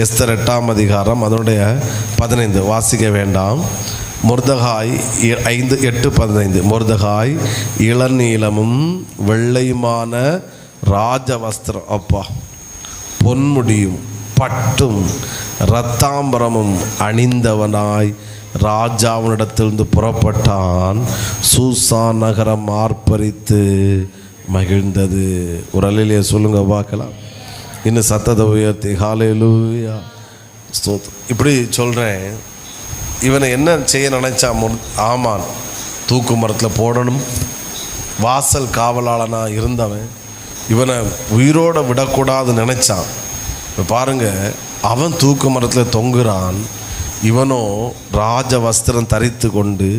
Esther 8ஆம் அதிகாரம் அதனுடைய 15 வாசிக்க வேண்டாம். மொர்தகாய் 5:8-15. மொர்தகாய் இளநீலமும் வெள்ளையுமான ராஜவஸ்திரம், அப்பா, பொன்முடியும் பட்டும் இரத்தாம்பரமும் அணிந்தவனாய் ராஜாவினிடத்திலிருந்து புறப்பட்டான். சூசான் நகரம் ஆர்ப்பரித்து மகிழ்ந்தது. ஒரு அல்லேலூயா சொல்லுங்க பார்க்கலாம். இன்னும் சத்தத்தை உயர்த்தி ஹல்லேலூயா ஸ்தோத்திரம். இப்படி சொல்கிறேன். இவனை என்ன செய்ய நினைச்சா? ஆமான் தூக்கு மரத்தில் போடணும். வாசல் காவலாளனாக இருந்தவன் இவனை உயிரோடு விடக்கூடாது நினைச்சான். இப்போ பாருங்க, அவன் தூக்கு மரத்தில் தொங்குறான். இவனோ ராஜ வஸ்திரம் தரித்து கொண்டு,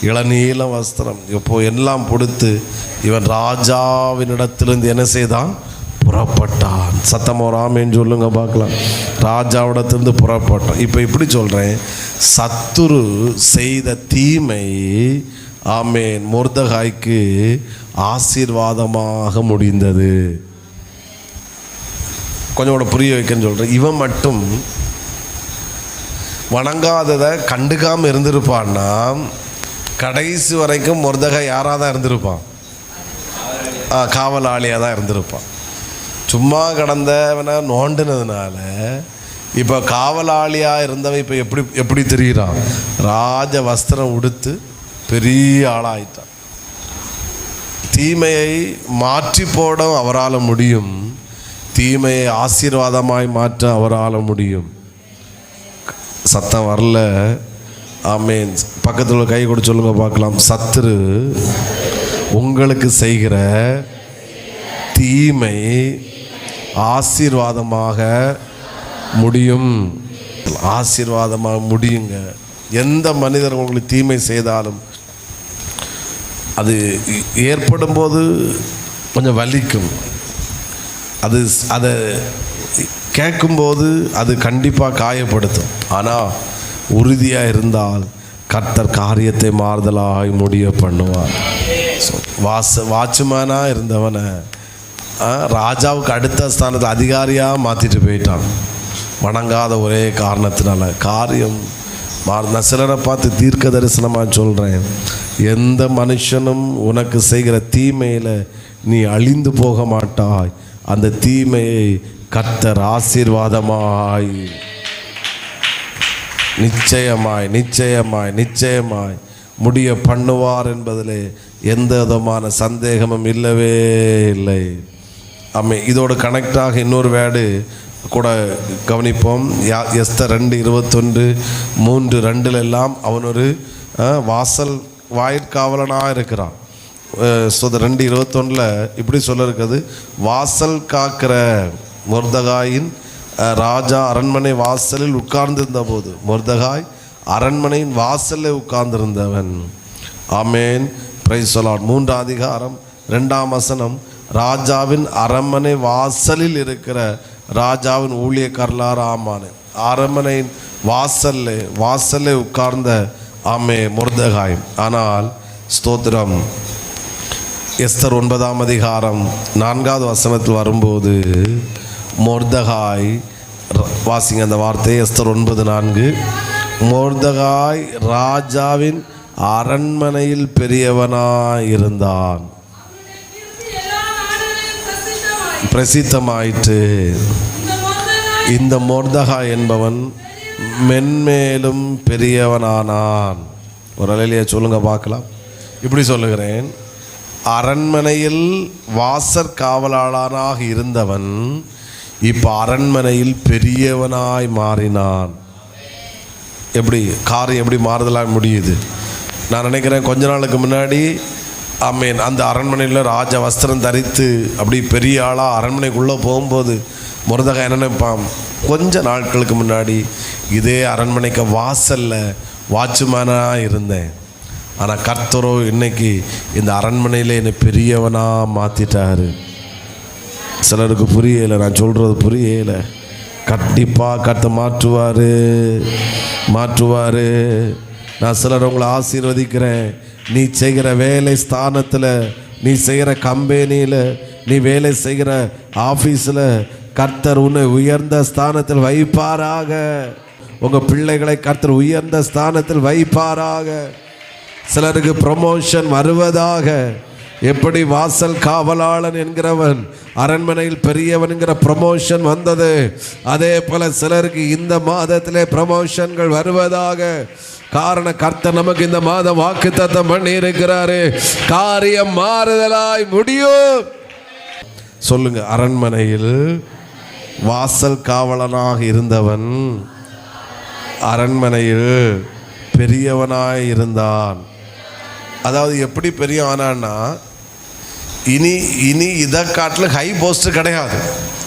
இளநீல வஸ்திரம் இப்போ எல்லாம் கொடுத்து இவன் ராஜாவினிடத்திலிருந்து என்ன செய்தான்? புறப்பட்டான். சத்தமோராமேன்னு சொல்லுங்க பார்க்கலாம். ராஜாவிடத்திலிருந்து புறப்பட்டான். இப்போ இப்படி சொல்கிறேன், சத்துரு செய்த தீமை ஆமேன் மொர்தகாய்க்கு ஆசீர்வாதமாக முடிந்தது. கொஞ்சம் கூட புரிய வைக்கன்னு சொல்கிறேன். இவன் மட்டும் வணங்காததை கண்டுக்காமல் இருந்திருப்பான்னா கடைசி வரைக்கும் மொர்தகாய் யாராக தான் இருந்திருப்பான்? காவலாளியாக தான் இருந்திருப்பான். சும்மா கடந்தவனை நோண்டினதுனால இப்போ காவலாளியாக இருந்தவன் இப்போ எப்படி தெரிகிறான்? ராஜ வஸ்திரம் உடுத்து பெரிய ஆளாயிட்டான். தீமையை மாற்றி போட அவரால் முடியும், தீமையை ஆசீர்வாதமாய் மாற்ற அவரால் முடியும். சத்தம் வரல? ஆமேன். பக்கத்தில் கை கொடு சொல்லுங்க பார்க்கலாம். சத்துரு உங்களுக்கு செய்கிற தீமை ஆசீர்வாதமாக முடியும். ஆசீர்வாதமாக முடியுங்க. எந்த மனிதர் உங்களுக்கு தீமை செய்தாலும் அது ஏற்படும் போது கொஞ்சம் வலிக்கும். அதை கேட்கும்போது அது கண்டிப்பாக காயப்படுத்தும். ஆனால் உறுதியாக இருந்தால் கர்த்தர் காரியத்தை மாறுதலாக முடிய பண்ணுவார். வாட்ச்மேனாக இருந்தவனை ராஜாவுக்கு அடுத்த ஸ்தானத்தில் அதிகாரியாக மாற்றிட்டு போயிட்டான். வணங்காத ஒரே காரணத்தினால காரியம் நான் சிலரை பார்த்து தீர்க்க தரிசனமாக சொல்கிறேன், எந்த மனுஷனும் உனக்கு செய்கிற தீமையில் நீ அழிந்து போக மாட்டாய். அந்த தீமையை கர்த்தர் ஆசீர்வாதமாய் நிச்சயமாய் நிச்சயமாய் நிச்சயமாய் முடிய பண்ணுவார் என்பதிலே எந்த விதமான சந்தேகமும் இல்லவே இல்லை. இதோடு கனெக்டாக இன்னொரு வேர்டு கூட கவனிப்போம். எஸ்தர் 2:21-3 எல்லாம் அவன் ஒரு வாசல் வாயிற்காவலனாக இருக்கிறான். 2:21 இப்படி சொல்ல இருக்குது, வாசல் காக்கிற மொர்தகாயின் ராஜா அரண்மனை வாசலில் உட்கார்ந்திருந்த போது, மொர்தகாய் அரண்மனையின் வாசலில் உட்கார்ந்திருந்தவன். ஆமேன், பிரைஸ் தி லார்ட். 3ஆம் அதிகாரம் 2ஆம் வசனம், ராஜாவின் அரண்மனை வாசலில் இருக்கிற ராஜாவின் ஊழியக்காரர் ஆமானு அரண்மனையின் வாசல்ல உட்கார்ந்த ஆமே மொர்தகாய். ஆனால் ஸ்தோத்திரம், எஸ்தர் 9ஆம் அதிகாரம் 4வது வசனத்தில் வரும்போது மொர்தகாய், வாசிங்க அந்த வார்த்தை, எஸ்தர் 9:4, மொர்தகாய் ராஜாவின் அரண்மனையில் பெரியவனாய் இருந்தான், பிரசித்தமாயிற்று. இந்த மொர்தகாய் என்பவன் மென்மேலும் பெரியவனானான். ஒரு அல்லேலூயா சொல்லுங்க பார்க்கலாம். இப்படி சொல்லுகிறேன், அரண்மனையில் வாசற்காவலாளனாக இருந்தவன் இப்போ அரண்மனையில் பெரியவனாய் மாறினான். காரியம் எப்படி மாறுதலாக முடியுது? நான் நினைக்கிறேன் கொஞ்ச நாளுக்கு முன்னாடி ஆமேன் அந்த அரண்மனையில் ராஜ வஸ்திரம் தரித்து அப்படி பெரிய ஆளாக அரண்மனைக்குள்ளே போகும்போது மொர்தகாய் என்ன நினைப்பான்? கொஞ்ச நாட்களுக்கு முன்னாடி இதே அரண்மனைக்கு வாசலில் வாட்ச்மேனாக இருந்தேன், ஆனால் கர்த்தரோ இன்னைக்கு இந்த அரண்மனையில் என்னை பெரியவனாக மாற்றிட்டாரு. சிலருக்கு புரியலை, நான் சொல்கிறது புரியலை. கண்டிப்பாக கர்த்தர் மாற்றுவார். நான் சிலர் உங்களை ஆசீர்வதிக்கிறேன். நீ செய்கிற வேலை ஸ்தானத்தில், நீ செய்கிற கம்பெனியில், நீ வேலை செய்கிற ஆஃபீஸில் கர்த்தர் உன்னை உயர்ந்த ஸ்தானத்தில் வைப்பாராக. உங்கள் பிள்ளைகளை கர்த்தர் உயர்ந்த ஸ்தானத்தில் வைப்பாராக. சிலருக்கு ப்ரமோஷன் வருவதாக. எப்படி வாசல் காவலாளன் என்கிறவன் அரண்மனையில் பெரியவன் என்கிற ப்ரமோஷன் வந்தது, அதே போல சிலருக்கு இந்த மாதத்திலே ப்ரமோஷன்கள் வருவதாக. காரணம், கர்த்தர் நமக்கு இந்த மாதம் வாக்குத்தத்தம் பண்ணி இருக்கிறாரு. காரியம் மாறுதலாய் முடியும். சொல்லுங்க, அரண்மனையில் வாசல் காவலனாக இருந்தவன் அரண்மனையில் பெரியவனாய் இருந்தான். அதாவது எப்படி பெரிய ஆனான்னா, இனி இதை காட்டில் ஹை போஸ்ட் கிடையாது.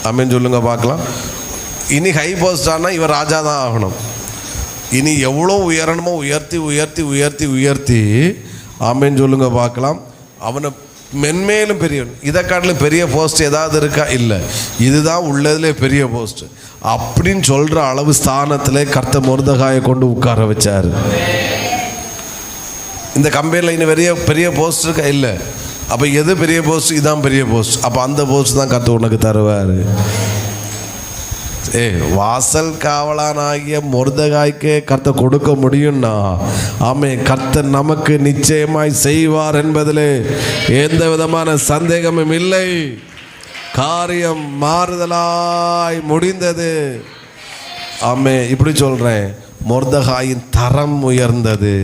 ஆமென் சொல்லுங்க பார்க்கலாம். இனி ஹை போஸ்ட் ஆனால் இவர் ராஜா தான் ஆகணும். இனி எவ்வளோ உயரணுமோ உயர்த்தி உயர்த்தி உயர்த்தி உயர்த்தி, ஆமென் சொல்லுங்க பார்க்கலாம், அவனை மென்மேலும் பெரியவன். இதை காட்டிலும் பெரிய போஸ்ட் ஏதாவது இருக்கா? இல்லை, இதுதான் உள்ளதுலே பெரிய போஸ்ட் அப்படின்னு சொல்கிற அளவு ஸ்தானத்திலே கர்த்தர் மொர்தெகாயை கொண்டு உட்கார வச்சார். இந்த கம்பெனியில் இன்னும் பெரிய போஸ்ட் இருக்கா? இல்லை. அப்போ எது பெரிய போஸ்ட்? இதுதான் பெரிய போஸ்ட். அப்போ அந்த போஸ்ட் தான் கர்த்தர் உனக்கு தருவார். வாசல் காவலானாகிய மொர்தெகாய்க்கே கர்த்தர் கொடுக்க முடியும்னா, ஆமே, கர்த்தர் நமக்கு நிச்சயமாய் செய்வார் என்பதிலே எந்த விதமான சந்தேகமும் இல்லை. காரியம் மாறுதலாய் முடிந்தது. ஆமே, இப்படி சொல்கிறேன், மொர்தெகாயின் தரம் உயர்ந்தது.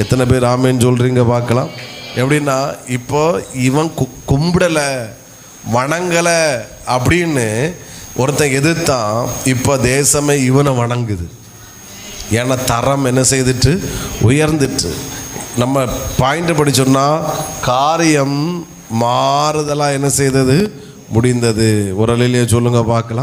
எத்தனை பேர் ஆமேன்னு சொல்கிறீங்க பார்க்கலாம். எப்படின்னா, இப்போ இவன் கும்பிடலை வணங்கலை அப்படின்னு ஒருத்தன் எதிர்த்தான், இப்போ தேசமே இவனை வணங்குது. ஏன்னா தரம் என்ன செய்துட்டு உயர்ந்துட்டு. நம்ம பாயிண்ட் படி சொன்னால் காரியம் மாறுதலாக என்ன செய்தது முடிந்தது. ஒரு அலையிலேயே சொல்லுங்க பார்க்கலாம்.